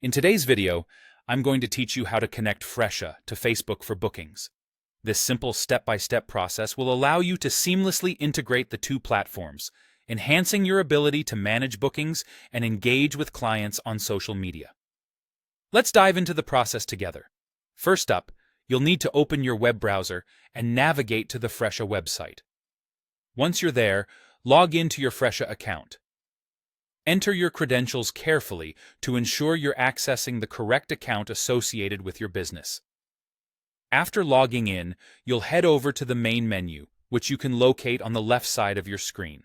In today's video, I'm going to teach you how to connect Fresha to Facebook for bookings. This simple step-by-step process will allow you to seamlessly integrate the two platforms, enhancing your ability to manage bookings and engage with clients on social media. Let's dive into the process together. First up, you'll need to open your web browser and navigate to the Fresha website. Once you're there, log into your Fresha account. Enter your credentials carefully to ensure you're accessing the correct account associated with your business. After logging in, you'll head over to the main menu, which you can locate on the left side of your screen.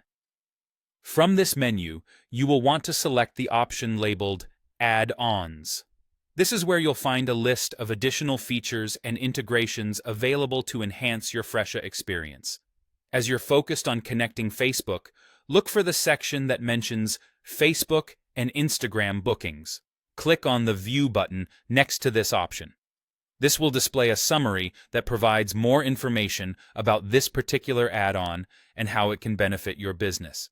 From this menu, you will want to select the option labeled Add-ons. This is where you'll find a list of additional features and integrations available to enhance your Fresha experience. As you're focused on connecting Facebook, look for the section that mentions Facebook and Instagram bookings. Click on the View button next to this option. This will display a summary that provides more information about this particular add-on and how it can benefit your business.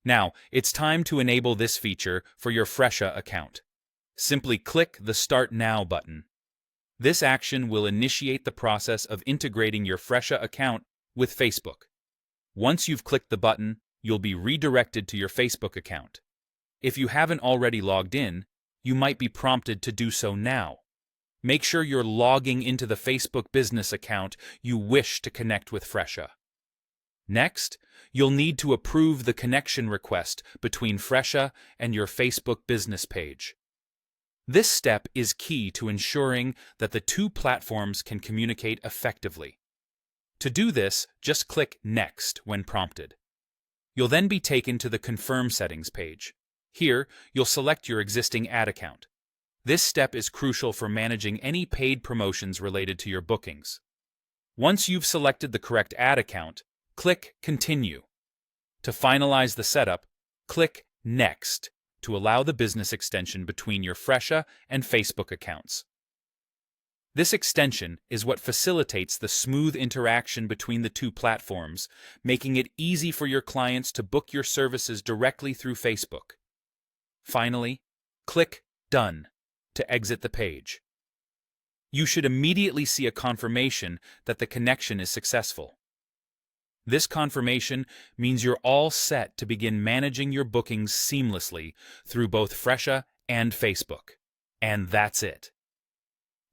Now, it's time to enable this feature for your Fresha account. Simply click the Start Now button. This action will initiate the process of integrating your Fresha account with Facebook. Once you've clicked the button, you'll be redirected to your Facebook account. If you haven't already logged in, you might be prompted to do so now. Make sure you're logging into the Facebook business account you wish to connect with Fresha. Next, you'll need to approve the connection request between Fresha and your Facebook business page. This step is key to ensuring that the two platforms can communicate effectively. To do this, just click Next when prompted. You'll then be taken to the Confirm Settings page. Here, you'll select your existing ad account. This step is crucial for managing any paid promotions related to your bookings. Once you've selected the correct ad account, click Continue. To finalize the setup, click Next to allow the business extension between your Fresha and Facebook accounts. This extension is what facilitates the smooth interaction between the two platforms, making it easy for your clients to book your services directly through Facebook. Finally, click Done to exit the page. You should immediately see a confirmation that the connection is successful. This confirmation means you're all set to begin managing your bookings seamlessly through both Fresha and Facebook. And that's it.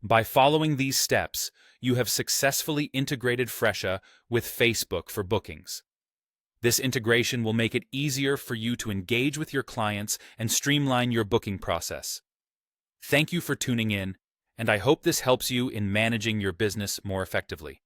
By following these steps, you have successfully integrated Fresha with Facebook for bookings. This integration will make it easier for you to engage with your clients and streamline your booking process. Thank you for tuning in, and I hope this helps you in managing your business more effectively.